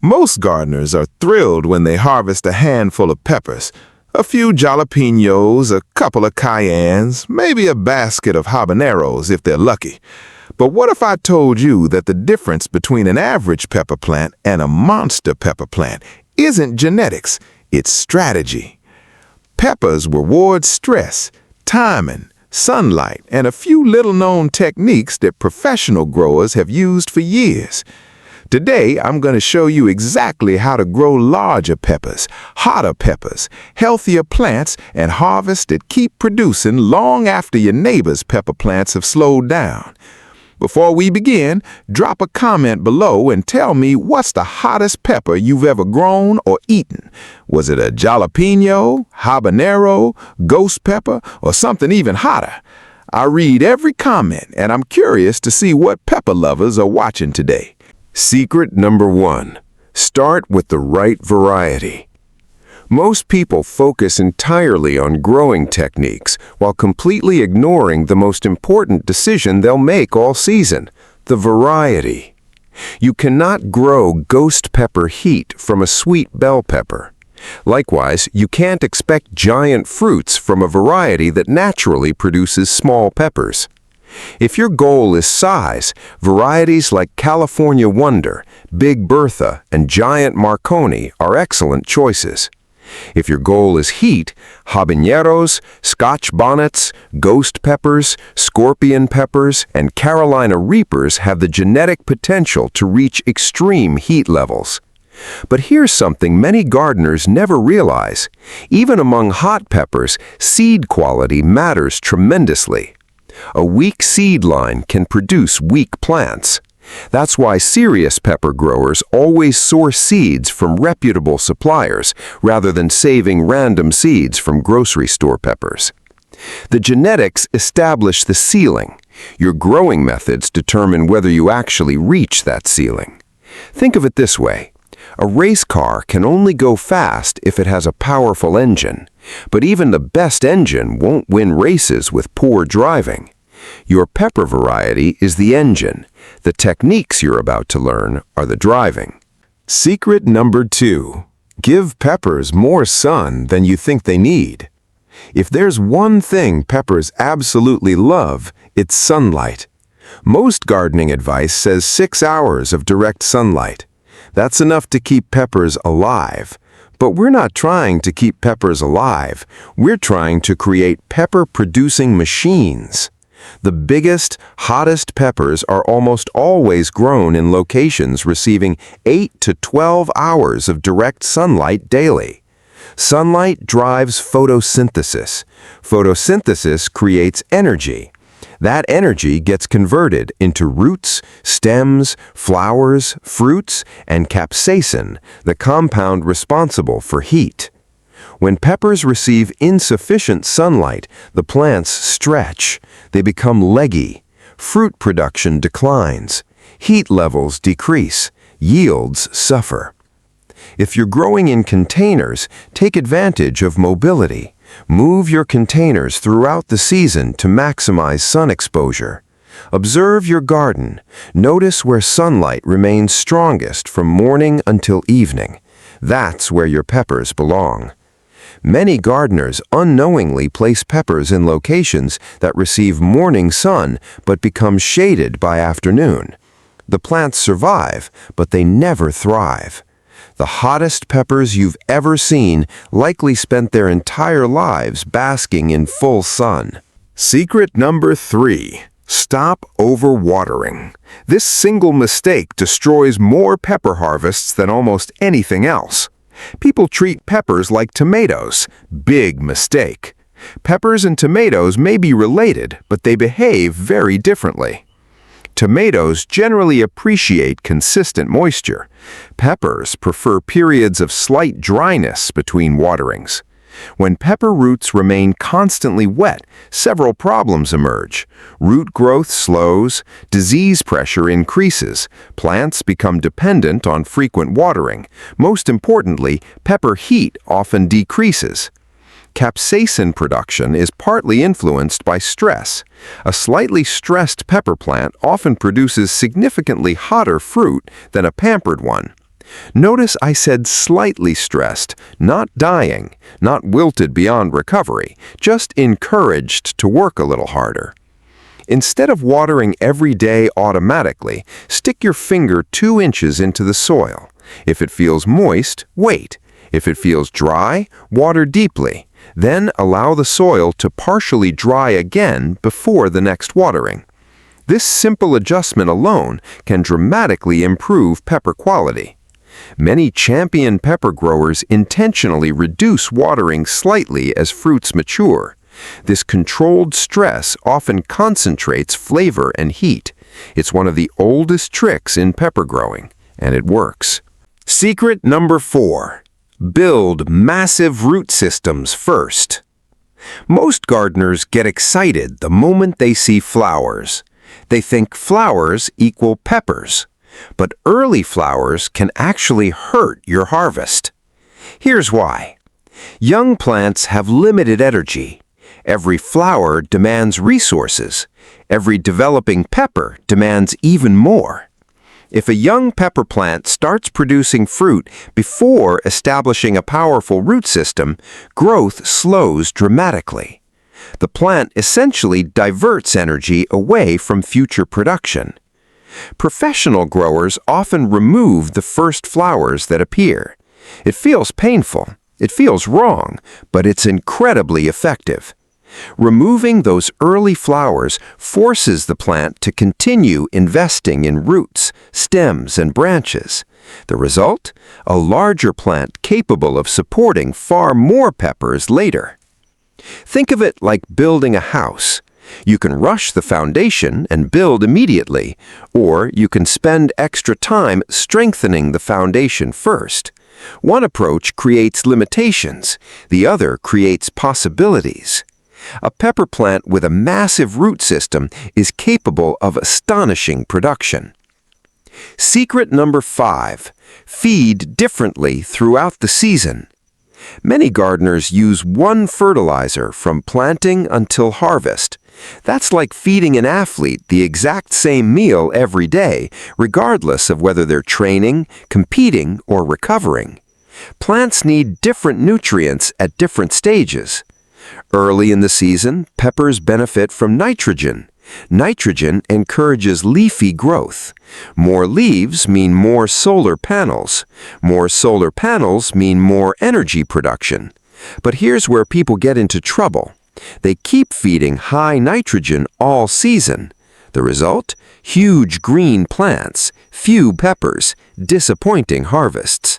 Most gardeners are thrilled when they harvest a handful of peppers, a few jalapeños, a couple of cayennes, maybe a basket of habaneros if they're lucky. But what if I told you that the difference between an average pepper plant and a monster pepper plant isn't genetics, it's strategy? Peppers reward stress, timing, sunlight, and a few little-known techniques that professional growers have used for years. Today, I'm going to show you exactly how to grow larger peppers, hotter peppers, healthier plants, and harvests that keep producing long after your neighbor's pepper plants have slowed down. Before we begin, drop a comment below and tell me what's the hottest pepper you've ever grown or eaten. Was it a jalapeno, habanero, ghost pepper, or something even hotter? I read every comment, and I'm curious to see what pepper lovers are watching today. Secret number 1. Start with the right variety. Most people focus entirely on growing techniques while completely ignoring the most important decision they'll make all season, the variety. You cannot grow ghost pepper heat from a sweet bell pepper. Likewise, you can't expect giant fruits from a variety that naturally produces small peppers. If your goal is size, varieties like California Wonder, Big Bertha, and Giant Marconi are excellent choices. If your goal is heat, habaneros, Scotch bonnets, ghost peppers, scorpion peppers, and Carolina Reapers have the genetic potential to reach extreme heat levels. But here's something many gardeners never realize. Even among hot peppers, seed quality matters tremendously. A weak seed line can produce weak plants. That's why serious pepper growers always source seeds from reputable suppliers rather than saving random seeds from grocery store peppers. The genetics establish the ceiling. Your growing methods determine whether you actually reach that ceiling. Think of it this way. A race car can only go fast if it has a powerful engine, but even the best engine won't win races with poor driving. Your pepper variety is the engine. The techniques you're about to learn are the driving. Secret number 2. Give peppers more sun than you think they need. If there's one thing peppers absolutely love, it's sunlight. Most gardening advice says 6 hours of direct sunlight. That's enough to keep peppers alive. But we're not trying to keep peppers alive. We're trying to create pepper-producing machines. The biggest, hottest peppers are almost always grown in locations receiving 8 to 12 hours of direct sunlight daily. Sunlight drives photosynthesis. Photosynthesis creates energy. That energy gets converted into roots, stems, flowers, fruits, and capsaicin, the compound responsible for heat. When peppers receive insufficient sunlight, the plants stretch. They become leggy. Fruit production declines. Heat levels decrease. Yields suffer. If you're growing in containers, take advantage of mobility. Move your containers throughout the season to maximize sun exposure. Observe your garden. Notice where sunlight remains strongest from morning until evening. That's where your peppers belong. Many gardeners unknowingly place peppers in locations that receive morning sun but become shaded by afternoon. The plants survive, but they never thrive. The hottest peppers you've ever seen likely spent their entire lives basking in full sun. Secret number 3. Stop overwatering. This single mistake destroys more pepper harvests than almost anything else. People treat peppers like tomatoes. Big mistake. Peppers and tomatoes may be related, but they behave very differently. Tomatoes generally appreciate consistent moisture. Peppers prefer periods of slight dryness between waterings. When pepper roots remain constantly wet, several problems emerge. Root growth slows, disease pressure increases, plants become dependent on frequent watering. Most importantly, pepper heat often decreases. Capsaicin production is partly influenced by stress. A slightly stressed pepper plant often produces significantly hotter fruit than a pampered one. Notice I said slightly stressed, not dying, not wilted beyond recovery, just encouraged to work a little harder. Instead of watering every day automatically, stick your finger 2 inches into the soil. If it feels moist, wait. If it feels dry, water deeply. Then allow the soil to partially dry again before the next watering. This simple adjustment alone can dramatically improve pepper quality. Many champion pepper growers intentionally reduce watering slightly as fruits mature. This controlled stress often concentrates flavor and heat. It's one of the oldest tricks in pepper growing, and it works. Secret number 4. Build massive root systems first. Most gardeners get excited the moment they see flowers. They think flowers equal peppers, but early flowers can actually hurt your harvest. Here's why. Young plants have limited energy. Every flower demands resources. Every developing pepper demands even more. If a young pepper plant starts producing fruit before establishing a powerful root system, growth slows dramatically. The plant essentially diverts energy away from future production. Professional growers often remove the first flowers that appear. It feels painful, it feels wrong, but it's incredibly effective. Removing those early flowers forces the plant to continue investing in roots, stems, and branches. The result? A larger plant capable of supporting far more peppers later. Think of it like building a house. You can rush the foundation and build immediately, or you can spend extra time strengthening the foundation first. One approach creates limitations, the other creates possibilities. A pepper plant with a massive root system is capable of astonishing production. Secret number 5. Feed differently throughout the season. Many gardeners use one fertilizer from planting until harvest. That's like feeding an athlete the exact same meal every day, regardless of whether they're training, competing, or recovering. Plants need different nutrients at different stages. Early in the season, peppers benefit from nitrogen. Nitrogen encourages leafy growth. More leaves mean more solar panels. More solar panels mean more energy production. But here's where people get into trouble. They keep feeding high nitrogen all season. The result? Huge green plants, few peppers, disappointing harvests.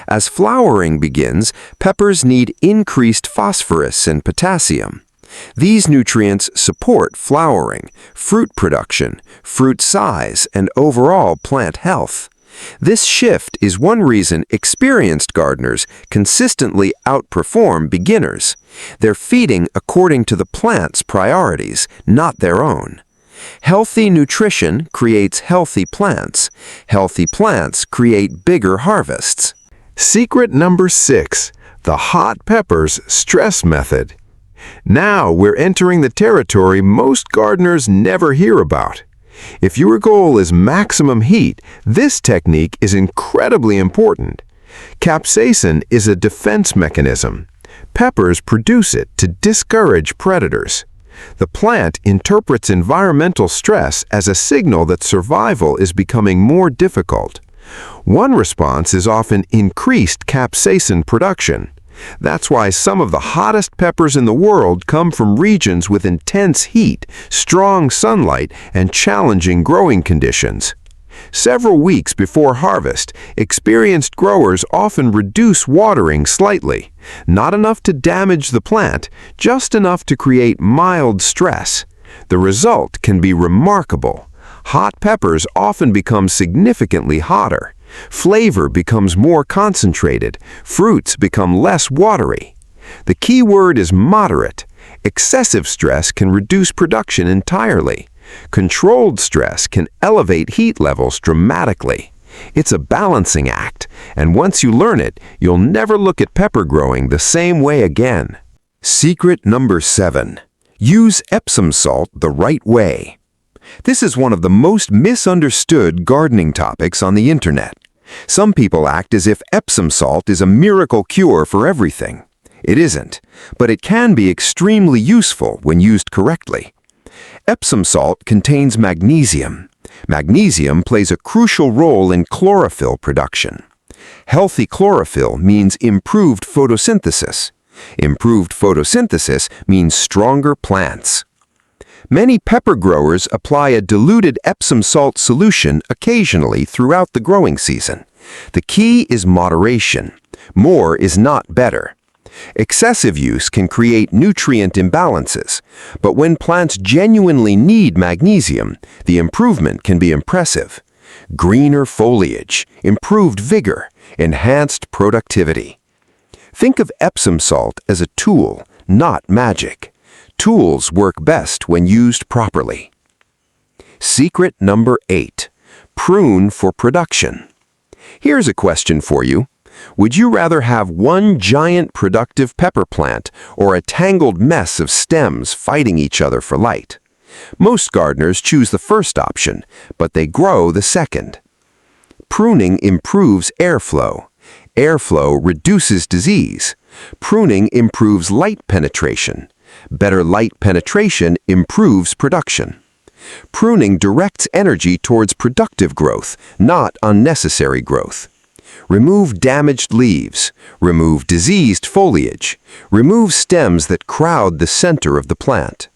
As flowering begins, peppers need increased phosphorus and potassium. These nutrients support flowering, fruit production, fruit size, and overall plant health. This shift is one reason experienced gardeners consistently outperform beginners. They're feeding according to the plant's priorities, not their own. Healthy nutrition creates healthy plants. Healthy plants create bigger harvests. Secret number 6. The hot peppers stress method. Now we're entering the territory most gardeners never hear about. If your goal is maximum heat, this technique is incredibly important. Capsaicin is a defense mechanism. Peppers produce it to discourage predators. The plant interprets environmental stress as a signal that survival is becoming more difficult. One response is often increased capsaicin production. That's why some of the hottest peppers in the world come from regions with intense heat, strong sunlight, and challenging growing conditions. Several weeks before harvest, experienced growers often reduce watering slightly. Not enough to damage the plant, just enough to create mild stress. The result can be remarkable. Hot peppers often become significantly hotter. Flavor becomes more concentrated. Fruits become less watery. The key word is moderate. Excessive stress can reduce production entirely. Controlled stress can elevate heat levels dramatically. It's a balancing act, and once you learn it, you'll never look at pepper growing the same way again. Secret number 7. Use Epsom salt the right way. This is one of the most misunderstood gardening topics on the internet. Some people act as if Epsom salt is a miracle cure for everything. It isn't, but it can be extremely useful when used correctly. Epsom salt contains magnesium. Magnesium plays a crucial role in chlorophyll production. Healthy chlorophyll means improved photosynthesis. Improved photosynthesis means stronger plants. Many pepper growers apply a diluted Epsom salt solution occasionally throughout the growing season. The key is moderation. More is not better. Excessive use can create nutrient imbalances, but when plants genuinely need magnesium, the improvement can be impressive. Greener foliage, improved vigor, enhanced productivity. Think of Epsom salt as a tool, not magic. Tools work best when used properly. Secret number 8. Prune for production. Here's a question for you. Would you rather have one giant productive pepper plant or a tangled mess of stems fighting each other for light? Most gardeners choose the first option, but they grow the second. Pruning improves airflow. Airflow reduces disease. Pruning improves light penetration. Better light penetration improves production. Pruning directs energy towards productive growth, not unnecessary growth. Remove damaged leaves. Remove diseased foliage. Remove stems that crowd the center of the plant.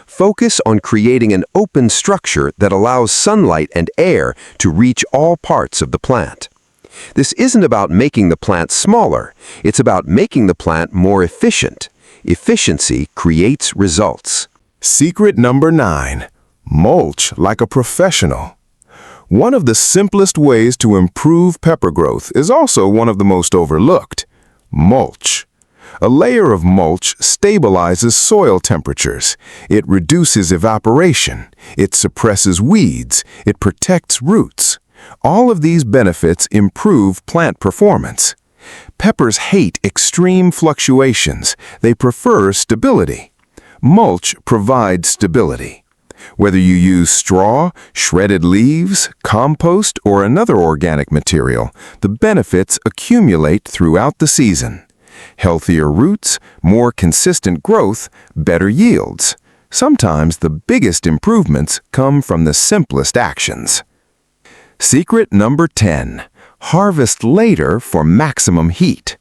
Focus on creating an open structure that allows sunlight and air to reach all parts of the plant. This isn't about making the plant smaller, it's about making the plant more efficient. Efficiency creates results. Secret number 9. Mulch like a professional. One of the simplest ways to improve pepper growth is also one of the most overlooked. Mulch. A layer of mulch stabilizes soil temperatures. It reduces evaporation. It suppresses weeds. It protects roots. All of these benefits improve plant performance. Peppers hate extreme fluctuations. They prefer stability. Mulch provides stability. Whether you use straw, shredded leaves, compost, or another organic material, the benefits accumulate throughout the season. Healthier roots, more consistent growth, better yields. Sometimes the biggest improvements come from the simplest actions. Secret number 10. Harvest later for maximum heat.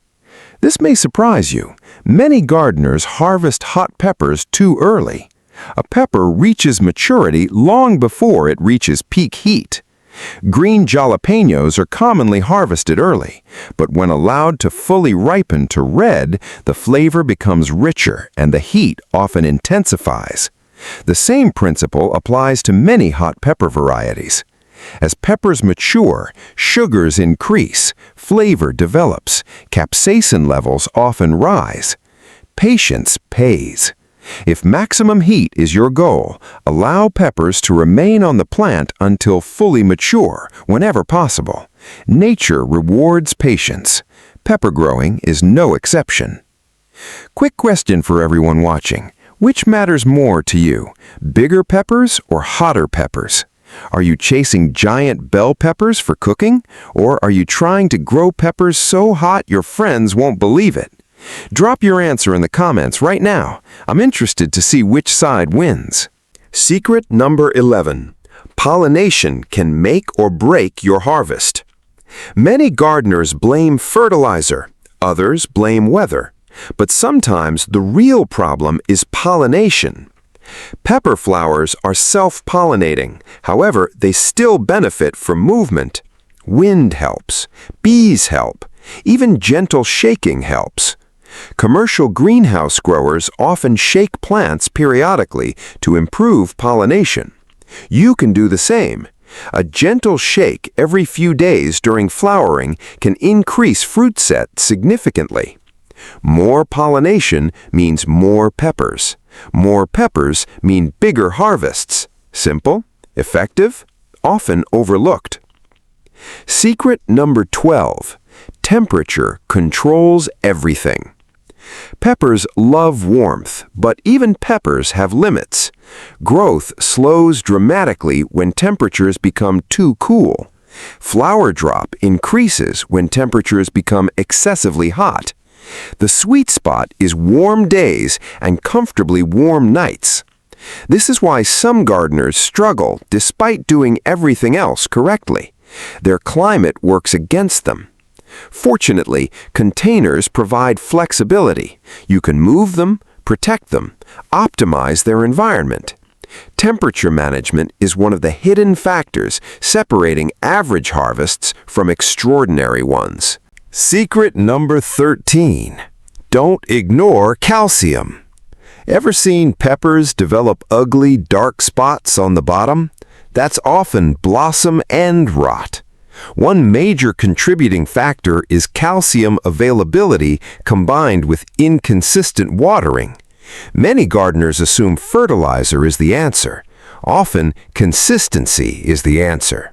This may surprise you. Many gardeners harvest hot peppers too early. A pepper reaches maturity long before it reaches peak heat. Green jalapeños are commonly harvested early, but when allowed to fully ripen to red, the flavor becomes richer and the heat often intensifies. The same principle applies to many hot pepper varieties. As peppers mature, sugars increase, flavor develops, capsaicin levels often rise. Patience pays. If maximum heat is your goal, allow peppers to remain on the plant until fully mature, whenever possible. Nature rewards patience. Pepper growing is no exception. Quick question for everyone watching. Which matters more to you, bigger peppers or hotter peppers? Are you chasing giant bell peppers for cooking, or are you trying to grow peppers so hot your friends won't believe it? Drop your answer in the comments right now. I'm interested to see which side wins. Secret number 11. Pollination can make or break your harvest. Many gardeners blame fertilizer, others blame weather, but sometimes the real problem is pollination. Pepper flowers are self-pollinating, however, they still benefit from movement. Wind helps, bees help, even gentle shaking helps. Commercial greenhouse growers often shake plants periodically to improve pollination. You can do the same. A gentle shake every few days during flowering can increase fruit set significantly. More pollination means more peppers. More peppers mean bigger harvests. Simple, effective, often overlooked. Secret number 12. Temperature controls everything. Peppers love warmth, but even peppers have limits. Growth slows dramatically when temperatures become too cool. Flower drop increases when temperatures become excessively hot. The sweet spot is warm days and comfortably warm nights. This is why some gardeners struggle despite doing everything else correctly. Their climate works against them. Fortunately, containers provide flexibility. You can move them, protect them, optimize their environment. Temperature management is one of the hidden factors separating average harvests from extraordinary ones. Secret number 13. Don't ignore calcium. Ever seen peppers develop ugly, dark spots on the bottom? That's often blossom end rot. One major contributing factor is calcium availability combined with inconsistent watering. Many gardeners assume fertilizer is the answer. Often, consistency is the answer.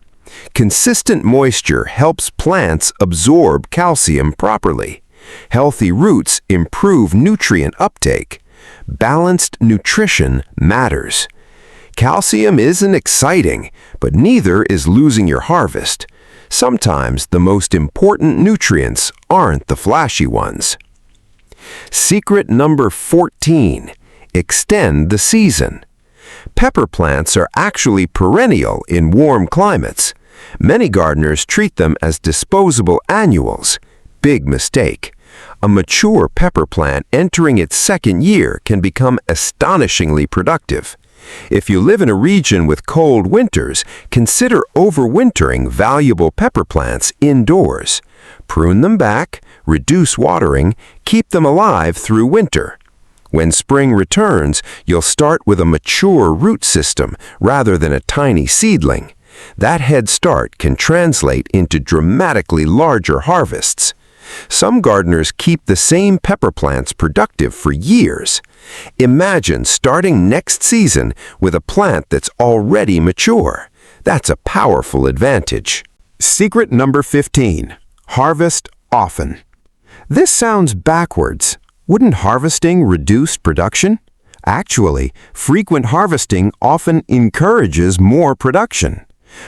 Consistent moisture helps plants absorb calcium properly. Healthy roots improve nutrient uptake. Balanced nutrition matters. Calcium isn't exciting, but neither is losing your harvest. Sometimes the most important nutrients aren't the flashy ones. Secret number 14. Extend the season. Pepper plants are actually perennial in warm climates. Many gardeners treat them as disposable annuals. Big mistake. A mature pepper plant entering its second year can become astonishingly productive. If you live in a region with cold winters, consider overwintering valuable pepper plants indoors. Prune them back, reduce watering, keep them alive through winter. When spring returns, you'll start with a mature root system rather than a tiny seedling. That head start can translate into dramatically larger harvests. Some gardeners keep the same pepper plants productive for years. Imagine starting next season with a plant that's already mature. That's a powerful advantage. Secret number 15. Harvest often. This sounds backwards. Wouldn't harvesting reduce production? Actually, frequent harvesting often encourages more production.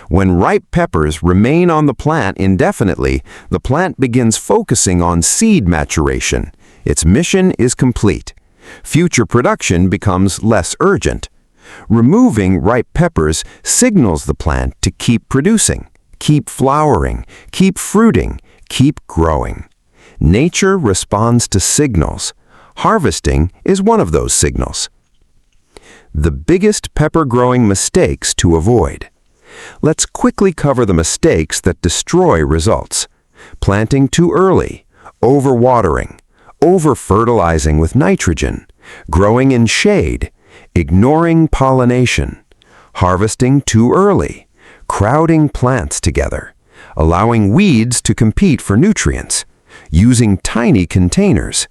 When ripe peppers remain on the plant indefinitely, the plant begins focusing on seed maturation. Its mission is complete. Future production becomes less urgent. Removing ripe peppers signals the plant to keep producing, keep flowering, keep fruiting, keep growing. Nature responds to signals. Harvesting is one of those signals. The biggest pepper growing mistakes to avoid. Let's quickly cover the mistakes that destroy results. Planting too early, overwatering, over-fertilizing with nitrogen, growing in shade, ignoring pollination, harvesting too early, crowding plants together, allowing weeds to compete for nutrients, using tiny containers,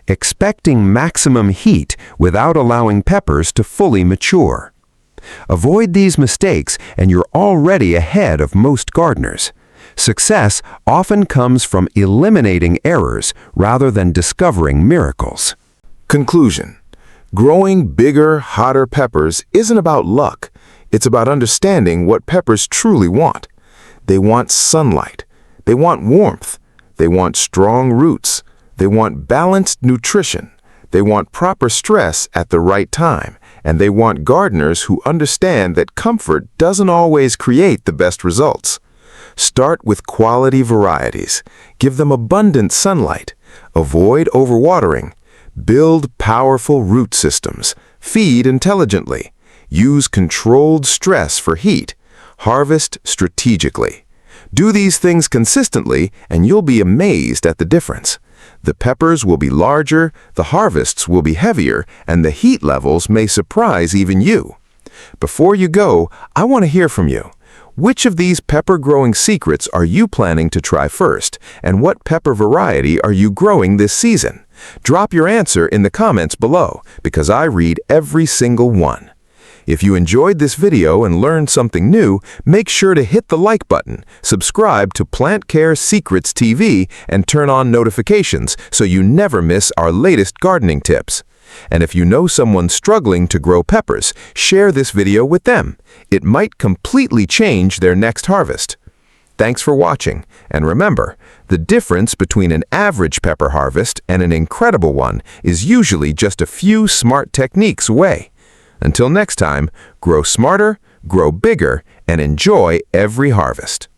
expecting maximum heat without allowing peppers to fully mature. Avoid these mistakes and you're already ahead of most gardeners. Success often comes from eliminating errors rather than discovering miracles. Conclusion. Growing bigger, hotter peppers isn't about luck. It's about understanding what peppers truly want. They want sunlight. They want warmth. They want strong roots. They want balanced nutrition. They want proper stress at the right time. And they want gardeners who understand that comfort doesn't always create the best results. Start with quality varieties. Give them abundant sunlight. Avoid overwatering. Build powerful root systems. Feed intelligently. Use controlled stress for heat. Harvest strategically. Do these things consistently and you'll be amazed at the difference. The peppers will be larger, the harvests will be heavier, and the heat levels may surprise even you. Before you go, I want to hear from you. Which of these pepper growing secrets are you planning to try first, and what pepper variety are you growing this season? Drop your answer in the comments below, because I read every single one. If you enjoyed this video and learned something new, make sure to hit the like button, subscribe to Plant Care Secrets TV, and turn on notifications so you never miss our latest gardening tips. And if you know someone struggling to grow peppers, share this video with them. It might completely change their next harvest. Thanks for watching, and remember, the difference between an average pepper harvest and an incredible one is usually just a few smart techniques away. Until next time, grow smarter, grow bigger, and enjoy every harvest.